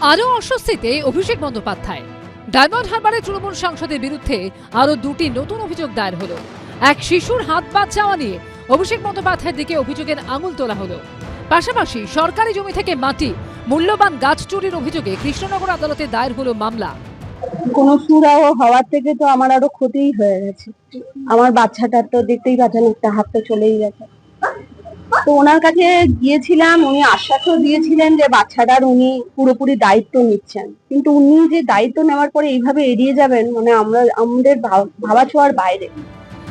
আরও অস্বস্তিতে অভিষেক বন্দ্যোপাধ্যায়। ডায়মন্ড হারবারের তৃণমূল সাংসদের বিরুদ্ধে আরও দুটি নতুন অভিযোগ দায়ের হলো। এক শিশুর হাত পা চাওয়া নিয়ে অভিষেক বন্দ্যোপাধ্যায়ের দিকে অভিযোগের আঙুল তোলা হলো। পাশাপাশি সরকারি জমি থেকে মাটি, মূল্যবান গাছ চুরির অভিযোগে কৃষ্ণনগর আদালতে দায়ের হলো মামলা। কোনো সুরাহ হওয়ার থেকে তো আমার আরো ক্ষতিই হয়ে গেছে। আমার বাচ্চাটার তো দেখতেই পাচ্ছেন, একটা হাত তো চলেই গেছে। তো ওনার কাছে গিয়েছিলাম, উনি আশ্বাসও দিয়েছিলেন যে বাচ্চাটার উনি পুরোপুরি দায়িত্ব নিচ্ছেন, কিন্তু উনি যে দায়িত্ব নেওয়ার পরে এইভাবে এড়িয়ে যাবেন, মানে আমাদের ভাবা ছোঁয়ার বাইরে।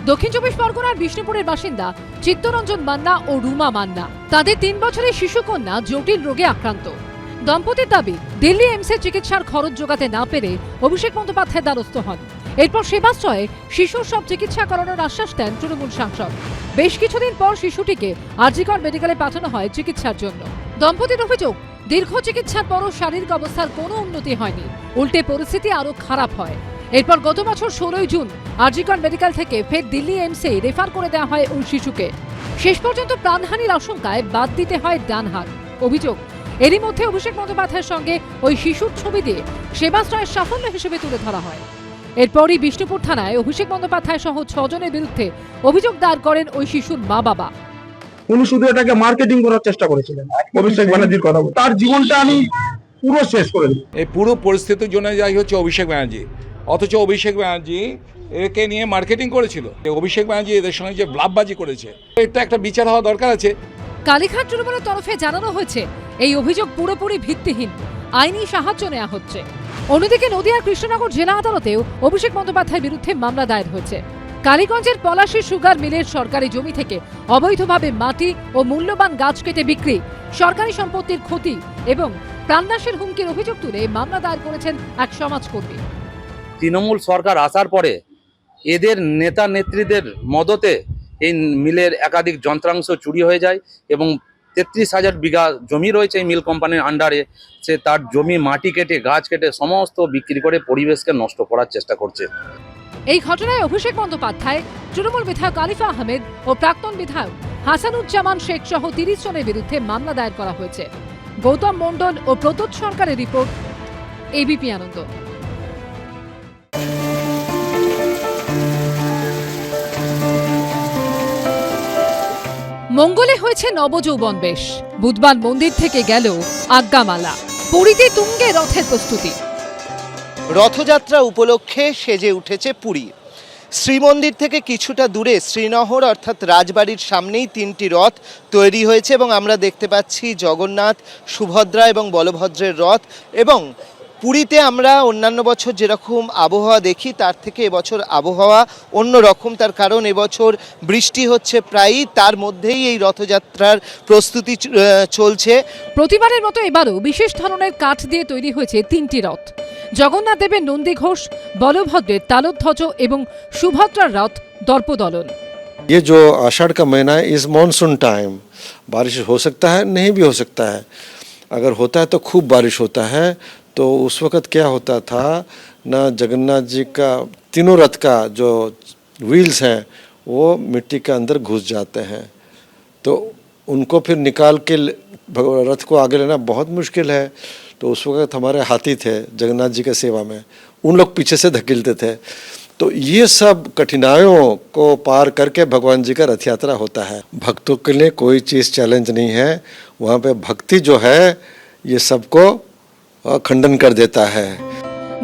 দক্ষিণ চব্বিশ পরগনার বিষ্ণুপুরের বাসিন্দা চিত্তরঞ্জন মান্না ও রুমা মান্না, তাদের 3 বছরের শিশুকন্যা জটিল রোগে আক্রান্ত। দম্পতির দাবি, দিল্লি এইমসের চিকিৎসার খরচ জোগাতে না পেরে অভিষেক বন্দ্যোপাধ্যায় দ্বারস্থ হন। এরপর সেবাশ্রয়ে শিশুর সব চিকিৎসা করানোর আশ্বাস দেন তৃণমূল সাংসদ। বেশ কিছুদিন পর শিশুটিকে আরজিকর মেডিকেলে পাঠানো হয় চিকিৎসার জন্য। দম্পতির অভিযোগ, দীর্ঘ চিকিৎসার পরও শারীরিক অবস্থার কোনো উন্নতি হয়নি, উল্টে পরিস্থিতি আরও খারাপ হয়। এরপর গত বছর 16 জুন আরজিকর মেডিকেল থেকে ফের দিল্লি এইমসে রেফার করে দেওয়া হয় ওই শিশুকে। শেষ পর্যন্ত প্রাণহানির আশঙ্কায় বাদ দিতে হয় ডান হাত। অভিযোগ, এরই মধ্যে অভিষেক বন্দ্যোপাধ্যায়ের সঙ্গে ওই শিশুর ছবি দিয়ে সেবাশ্রয়ের সাফল্য হিসেবে তুলে ধরা হয়। এরপরই বিষ্ণুপুর থানায় অভিষেক বন্দ্যোপাধ্যায় সহ 6 জনের বিরুদ্ধে অভিযোগ দায়ের করেন ওই শিশুর মা বাবা। উনি শুধু এটাকে মার্কেটিং করার চেষ্টা করেছিলেন। অভিষেক ব্যানার্জির কথা বল, তার জীবনটা আমি পুরো শেষ করে দিই। এই পুরো পরিস্থিতির জন্য যাই হচ্ছে অভিষেক ব্যানার্জি, অথচ অভিষেক ব্যানার্জি একে নিয়ে মার্কেটিং করেছিল। অভিষেক ব্যানার্জি এদের সঙ্গে যে ব্লাফবাজি করেছে, এটা একটা বিচার হওয়া দরকার আছে। কালীঘাট তৃণমূলের তরফে জানানো হয়েছে এই অভিযোগ পুরোপুরি ভিত্তিহীন, আইনি সাহায্য নেওয়া হচ্ছে। অন্যদিকে নদিয়ার কৃষ্ণনগর জেলা আদালতেও অভিষেক বন্দ্যোপাধ্যায়ের বিরুদ্ধে মামলা দায়ের হয়েছে। কালীগঞ্জের পলাশী সুগার মিলের সরকারি জমি থেকে অবৈধভাবে মাটি ও মূল্যবান গাছ কেটে বিক্রি, সরকারি সম্পত্তির ক্ষতি এবং প্রাণনাশের হুমকির অভিযোগ তুলে মামলা দায়ের করেছেন এক সমাজকর্মী। তৃণমূল সরকার আসার পরে এদের নেতা নেত্রীদের মদতে এই মিলের একাধিক যন্ত্রাংশ চুরি হয়ে যায় এবং 33,000 বিঘা জমি রয়েছে এই মিল কোম্পানির আন্ডারে। সে তার জমি মাটি কেটে গাছ কেটে সমস্ত বিক্রি করে পরিবেশকে নষ্ট করার চেষ্টা করছে। এই ঘটনায় অভিষেক বন্দ্যোপাধ্যায়, তৃণমূল বিধায়ক আরিফা আহমেদ ও প্রাক্তন বিধায়ক হাসানুজ্জামান শেখ সহ 30 জনের বিরুদ্ধে মামলা দায়ের করা হয়েছে। গৌতম মণ্ডল ও প্রদ্যোৎ সরকারের রিপোর্ট, এবিপি আনন্দ। মঙ্গলে হয়েছে নবযৌবন বেশ, বুধবার মন্দির থেকে গেল আজ্ঞামালা। পুরীতে তুঙ্গে রথের প্রস্তুতি। রথযাত্রা উপলক্ষে সেজে উঠেছে পুরী। শ্রীমন্দির থেকে কিছুটা দূরে শ্রীনগর অর্থাৎ রাজবাড়ির সামনেই 3টি রথ তৈরি হয়েছে এবং আমরা দেখতে পাচ্ছি জগন্নাথ, সুভদ্রা এবং বলভদ্রের রথ। এবং পুরীতে আমরা অন্যান্য বছর যেরকম আবহাওয়া দেখি তার থেকে এবছর আবহাওয়া অন্যরকম। তার কারণ এবছর বৃষ্টি হচ্ছে প্রায়ই, তার মধ্যেই এই রথযাত্রার প্রস্তুতি চলছে। প্রতিবারের মতো এবারও বিশেষ ধরনের কাঠ দিয়ে তৈরি হয়েছে 3টি রথ। জগন্নাথ দেবের নন্দী ঘোষ, বলভদ্রের তালধ্বজ এবং সুভদ্রার রথ দর্পদলন। ये जो आषाढ़ का महीना है, इस मानसून टाइम बारिश हो सकता है, नहीं भी हो सकता है। अगर होता है तो खूब बारिश होता है। तो उस वक़्त क्या होता था ना, जगन्नाथ जी का तीनों रथ का जो व्हील्स हैं वो मिट्टी के अंदर घुस जाते हैं, तो उनको फिर निकाल के रथ को आगे लेना बहुत मुश्किल है। तो उस वक़्त हमारे हाथी थे जगन्नाथ जी के सेवा में, उन लोग पीछे से धकेलते थे। तो ये सब कठिनाइयों को पार करके भगवान जी का रथ यात्रा होता है। भक्तों के लिए कोई चीज़ चैलेंज नहीं है, वहाँ पे भक्ति जो है ये सबको खंडन कर देता है।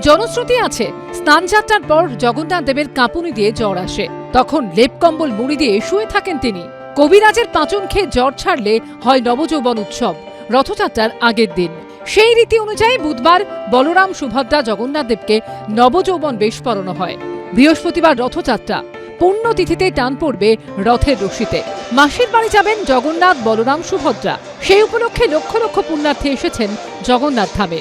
জনশ্রুতি আছে, স্নানযাত্রার পর জগন্নাথ দেবের কাঁপুনি দিয়ে জ্বর আসে, তখন লেপ কম্বল মুড়ি দিয়ে শুয়ে থাকেন তিনি। কবিরাজের পাঁচন খেয়ে জ্বর ছাড়লে হয় নবযৌবন উৎসব, রথযাত্রার আগের দিন। সেই রীতি অনুযায়ী বুধবার বলরাম, সুভদ্রা, জগন্নাথ দেবকে নবযৌবন বেশ পরানো হয়। বৃহস্পতিবার রথযাত্রা, পুণ্যতিথিতে টান পড়বে রথের রশিতে। মাসির বাড়ি যাবেন জগন্নাথ, বলরাম, সুভদ্রা। সেই উপলক্ষে লক্ষ লক্ষ পুণ্যার্থী এসেছেন জগন্নাথ ধামে।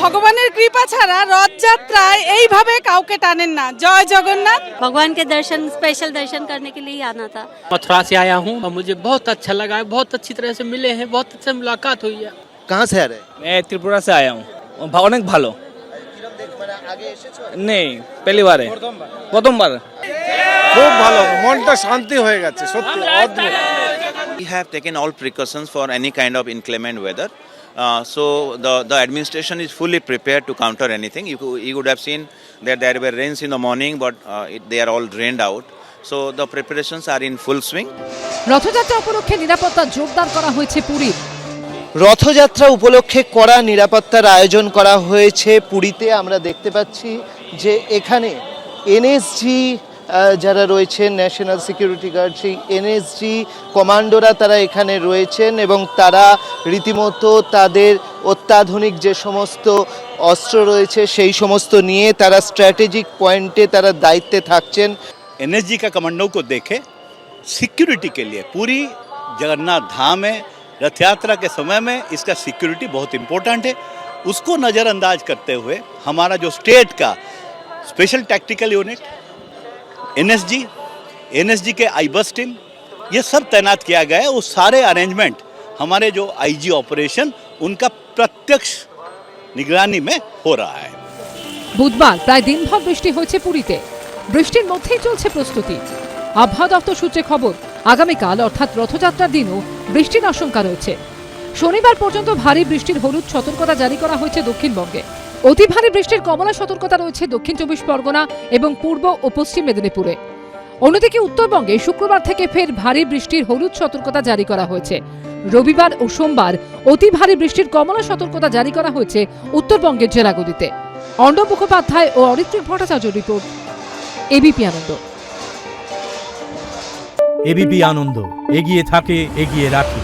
ভগবানের কৃপা ছাড়া রথযাত্রায় এইভাবে কাউকে টানেন না। জয় জগন্নাথ। भगवान के दर्शन, स्पेशल दर्शन करने के लिए ही आना था। मथुरा से आया हूँ और मुझे बहुत अच्छा लगा है, बहुत अच्छी तरह से मिले हैं, बहुत अच्छी मुलाकात हुई है। कहाँ से आ रहे हैं? मैं त्रिपुरा से आया हूँ। অনেক ভালো। নেই, পहली बार है, প্রথমবার। খুব ভালো, মনটা শান্তি হয়ে গেছে সত্যি অদ্ভুত। We have taken all precautions for any kind of inclement weather. So the administration is fully prepared to counter anything. You would have seen that there were rains in the morning, but they are all drained out. So the preparations are in full swing. Rathyatra উপলক্ষে নিরাপত্তা জোরদার করা হয়েছে পুরীর। রথযাত্রা উপলক্ষে কড়া নিরাপত্তার আয়োজন করা হয়েছে পুরীতে। আমরা দেখতে পাচ্ছি যে এখানে এনএসজি যারা রয়েছেন, ন্যাশনাল সিকিউরিটি গার্ড, সেই এনএসজি কমান্ডোরা তারা এখানে রয়েছেন এবং তারা রীতিমতো তাদের অত্যাধুনিক যে সমস্ত অস্ত্র রয়েছে সেই সমস্ত নিয়ে তারা স্ট্র্যাটেজিক পয়েন্টে তারা দায়িত্বে থাকছেন। एनएसजी का कमांडो को देखे सिक्योरिटी के लिए पूरी जगन्नाथ धाम है, रथ यात्रा के समय में इसका सिक्योरिटी बहुत इम्पोर्टेंट है। उसको नज़रअंदाज करते हुए हमारा जो स्टेट का स्पेशल टैक्टिकल यूनिट, एनएसजी के आईबस टीम, ये सब तैनात किया गया है। वो सारे अरेंजमेंट हमारे जो आईजी ऑपरेशन उनका प्रत्यक्ष निगरानी में हो रहा है। বুধবার প্রায় দিনভর বৃষ্টি হয়েছে পুরীতে। বৃষ্টির মধ্যেই চলছে প্রস্তুতি। আবহাওয়া দপ্তর সূত্রে খবর, আগামীকাল অর্থাৎ রথযাত্রার দিনও বৃষ্টির আশঙ্কা রয়েছে। শনিবার পর্যন্ত ভারী বৃষ্টির হলুদ সতর্কতা জারি করা হয়েছে দক্ষিণবঙ্গে। অতি ভারী বৃষ্টির কমলা সতর্কতা রয়েছে দক্ষিণ 24 পরগনা এবং পূর্ব ও পশ্চিম মেদিনীপুরে। অন্যদিকে উত্তরবঙ্গে শুক্রবার থেকে ফের ভারী বৃষ্টির হলুদ সতর্কতা জারি করা হয়েছে। রবিবার ও সোমবার অতি ভারী বৃষ্টির কমলা সতর্কতা জারি করা হয়েছে উত্তরবঙ্গের জেলাগুলিতে। অর্ণব মুখোপাধ্যায় ও অরিত্রিক ভট্টাচার্য রিপোর্ট, এবিপি আনন্দ। এবিপি আনন্দ, এগিয়ে থাকে, এগিয়ে রাখে।